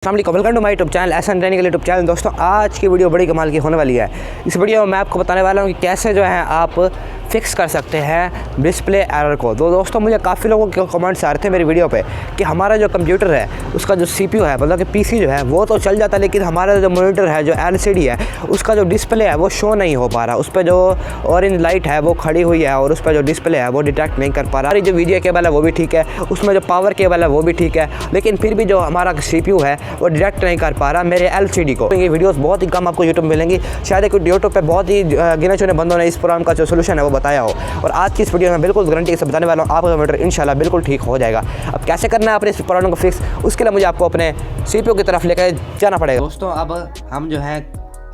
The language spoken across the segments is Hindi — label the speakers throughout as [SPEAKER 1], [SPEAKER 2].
[SPEAKER 1] Welcome to my YouTube channel ahsan training के यूट्यूब चैनल। दोस्तों आज की वीडियो बड़ी कमाल की होने वाली है। इस वीडियो में मैं आपको बताने वाला हूँ कि कैसे जो है आप फिक्स कर सकते हैं डिस्प्ले एरर को। तो दोस्तों मुझे काफ़ी लोगों के कमेंट्स आ रहे थे मेरी वीडियो पे कि हमारा जो कंप्यूटर है उसका जो CPU है मतलब कि PC जो है वो तो चल जाता है, लेकिन हमारा जो मॉनिटर है जो LCD है उसका जो डिस्प्ले है वो शो नहीं हो पा रहा। उस पर जो ऑरेंज लाइट है वो खड़ी हुई है और उस पर जो डिस्प्ले है वो डिटेक्ट नहीं कर पा रहा। जो वीडियो केबल है वो भी ठीक है, उसमें जो पावर केबल है वो भी ठीक है, लेकिन फिर भी जो हमारा CPU है वो डायरेक्ट नहीं कर पा रहा मेरे LCD को। ये वीडियोस बहुत ही कम आपको यूट्यूब में मिलेंगी, शायद एक यूट्यूब पे बहुत ही गिने चुने बंदों ने इस प्रॉब्लम का जो सोल्यूशन है वो बताया हो। और आज की इस वीडियो में बिल्कुल गारंटी से बताने वाला हूँ आपका कंप्यूटर इंशाल्लाह बिल्कुल ठीक हो जाएगा। अब कैसे करना है अपने इस प्रॉब्लम को फिक्स, उसके लिए मुझे आपको अपने CPU की तरफ लेकर जाना पड़ेगा। दोस्तों अब हम जो है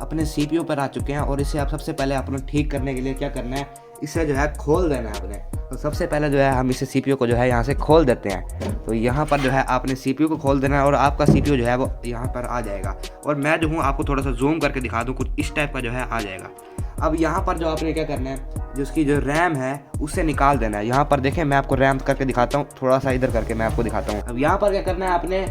[SPEAKER 1] अपने CPU पर आ चुके हैं और इसे आप सबसे पहले अपने ठीक करने के लिए क्या करना है, इसे जो है खोल देना है अपने। तो सबसे पहले जो है हम इसे CPU को जो है यहाँ से खोल देते हैं। तो यहाँ पर जो है आपने CPU को खोल देना है और आपका CPU जो है वो यहाँ पर आ जाएगा। और मैं जो हूँ आपको थोड़ा सा जूम करके दिखा दूँ, कुछ इस टाइप का जो है आ जाएगा। अब यहाँ पर जो आपने क्या करना है, जो उसकी जो रैम है उसे निकाल देना है। यहाँ पर देखें मैं आपको रैम करके दिखाता हूँ, थोड़ा सा इधर करके मैं आपको दिखाता हूँ। अब यहाँ पर क्या करना है आपने,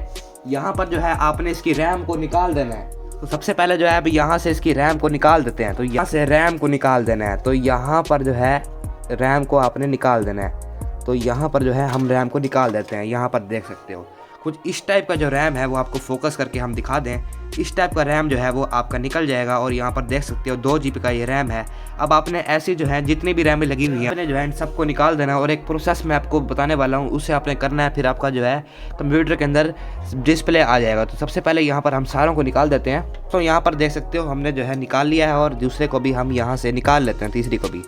[SPEAKER 1] यहाँ पर जो है आपने इसकी रैम को निकाल देना है। तो सबसे पहले जो है अब यहाँ से इसकी रैम को निकाल देते हैं। तो यहाँ से रैम को निकाल देना है। तो यहाँ पर जो है रैम को आपने निकाल देना है। तो यहाँ पर जो है हम रैम को निकाल देते हैं। यहाँ पर देख सकते हो कुछ इस टाइप का जो रैम है वो आपको फोकस करके हम दिखा दें, इस टाइप का रैम जो है वो आपका निकल जाएगा। और यहाँ पर देख सकते हो 2 GB का ये रैम है। अब आपने ऐसी जो है जितनी भी रैमें लगी हुई हैं आपने जो है इन सबको निकाल देना है। और एक प्रोसेस मैं आपको बताने वाला हूँ, उसे आपने करना है, फिर आपका जो है कंप्यूटर के अंदर डिस्प्ले आ जाएगा। तो सबसे पहले यहाँ पर हम सारों को निकाल देते हैं। तो यहाँ पर देख सकते हो हमने जो है निकाल लिया है और दूसरे को भी हम यहाँ से निकाल लेते हैं, तीसरी को भी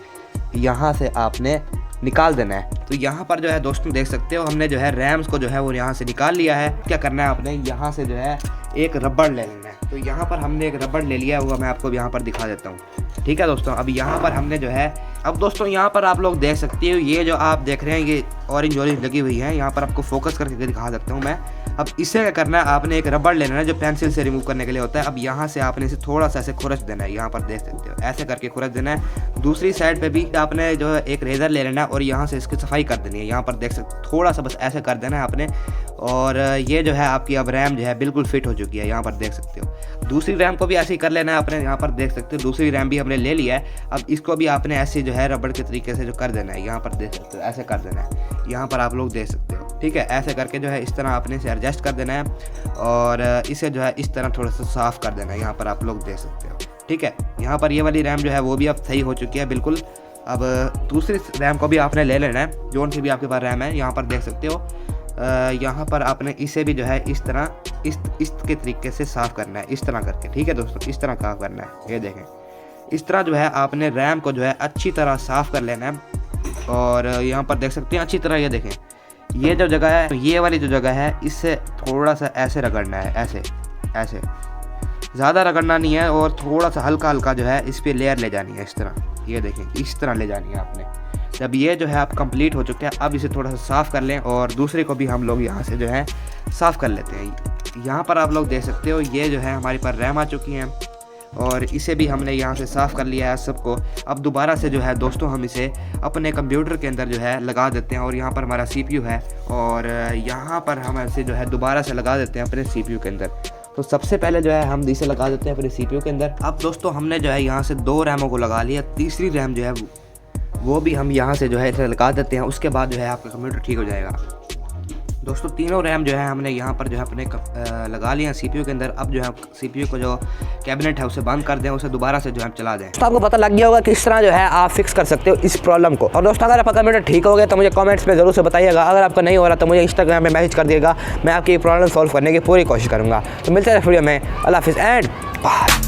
[SPEAKER 1] यहाँ से आपने निकाल देना है। तो यहाँ पर जो है दोस्तों देख सकते हो हमने जो है रैम्स को जो है वो यहाँ से निकाल लिया है। क्या करना है आपने, यहाँ से जो है एक रबड़ ले लेना है। तो यहाँ पर हमने एक रबड़ ले लिया हुआ, मैं आपको यहाँ पर दिखा देता हूँ। ठीक है दोस्तों, अब यहाँ पर हमने जो है, अब दोस्तों यहाँ पर आप लोग देख सकते हो ये जो आप देख रहे हैं ये ऑरेंज लगी हुई है, यहाँ पर आपको फोकस करके दिखा सकता हूँ मैं। अब इसे क्या करना है, आपने एक रबड़ लेना है जो पेंसिल से रिमूव करने के लिए होता है। अब यहाँ से आपने इसे थोड़ा सा ऐसे खुरच देना है, यहाँ पर देख सकते हो ऐसे करके खुरच देना है। दूसरी साइड पे भी आपने जो है एक रेजर ले लेना है और यहाँ से इसकी सफाई कर देनी है। यहाँ पर देख सकते थोड़ा सा बस ऐसे कर देना है आपने। और ये जो है आपकी अब रैम जो है बिल्कुल फिट हो चुकी है, यहाँ पर देख सकते हो। दूसरी रैम को भी ऐसे ही कर लेना है आपने। यहाँ पर देख सकते हो दूसरी रैम भी हमने ले लिया है। अब इसको भी आपने ऐसे जो है रबड़ के तरीके से जो कर देना है, यहाँ पर देख सकते हो ऐसे कर देना है। यहाँ पर आप लोग देख सकते हो, ठीक है। ऐसे करके जो है इस तरह आपने इसे एडजस्ट कर देना है और इसे जो है इस तरह थोड़ा सा साफ़ कर देना है। यहाँ पर आप लोग देख सकते हो, ठीक है। यहाँ पर ये वाली रैम जो है वो भी अब सही हो चुकी है बिल्कुल। अब दूसरी रैम को भी आपने ले लेना है, जोन सी भी आपके पास रैम है, यहाँ पर देख सकते हो। यहाँ पर आपने इसे भी जो है इस तरह इस के तरीके से साफ़ करना है, इस तरह करके, ठीक है दोस्तों, इस तरह साफ़ करना है। ये देखें इस तरह जो है आपने रैम को जो है अच्छी तरह साफ़ कर लेना है। और यहाँ पर देख सकते हैं अच्छी तरह, ये देखें ये जो जगह है, ये वाली जो जगह है इससे थोड़ा सा ऐसे रगड़ना है, ऐसे ऐसे, ज़्यादा रगड़ना नहीं है। और थोड़ा सा हल्का हल्का जो है इस पर लेयर ले जानी है, इस तरह, ये देखें इस तरह ले जानी है आपने। जब ये जो है आप कंप्लीट हो चुके हैं, अब इसे थोड़ा सा साफ़ कर लें और दूसरे को भी हम लोग यहाँ से जो है साफ़ कर लेते हैं। यहाँ पर आप लोग देख सकते हो ये जो है हमारे पास रैम आ चुकी हैं और इसे भी हमने यहाँ से साफ़ कर लिया है सबको। अब दोबारा से जो है दोस्तों हम इसे अपने कंप्यूटर के अंदर जो है लगा देते हैं। और यहाँ पर हमारा CPU है और यहाँ पर हम इसे जो है दोबारा से लगा देते हैं अपने CPU के अंदर। तो सबसे पहले जो है हम इसे लगा देते हैं अपने CPU के अंदर। अब दोस्तों हमने जो है यहाँ से 2 रैमों को लगा लिया, तीसरी रैम जो है वो भी हम यहाँ से जो है इसे लगा देते हैं। उसके बाद जो है आपका कंप्यूटर ठीक हो जाएगा। दोस्तों तीनों रैम जो है हमने यहाँ पर जो है अपने लगा लिया CPU के अंदर। अब जो है CPU को जो कैबिनेट है उसे बंद कर दें, उसे दोबारा से जो है चला दें। तो आपको पता लग गया होगा कि इस तरह जो है आप फिक्स कर सकते हो इस प्रॉब्लम को। और दोस्तों अगर आपका कंप्यूटर ठीक हो गया तो मुझे कमेंट्स में ज़रूर से बताइएगा। अगर आपका नहीं हो रहा तो मुझे इंस्टाग्राम में मैसेज कर दिएगा, मैं आपकी प्रॉब्लम सॉल्व करने की पूरी कोशिश करूँगा। तो मिलते हैं वीडियो में, अल्लाह हाफिज़ एंड बाय।